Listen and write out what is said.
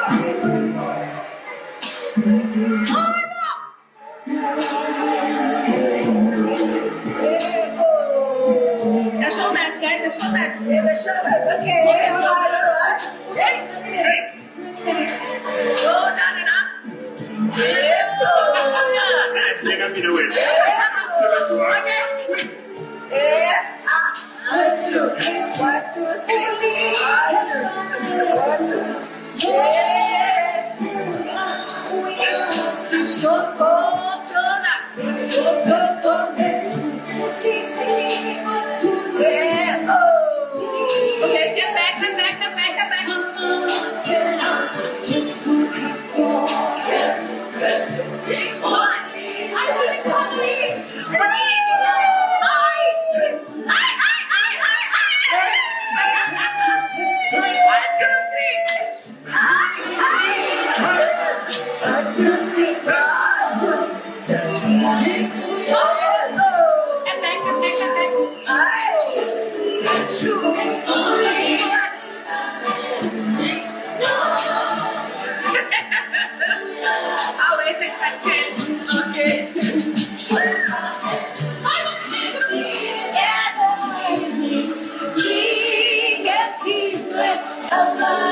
The shoulder, okay, the shoulder. The shoulder, okay. Go down and up. Tenga mi nuez. Okay. Okay, step back, step back, step back, step back. That's true. Always expected. Okay. He gets it.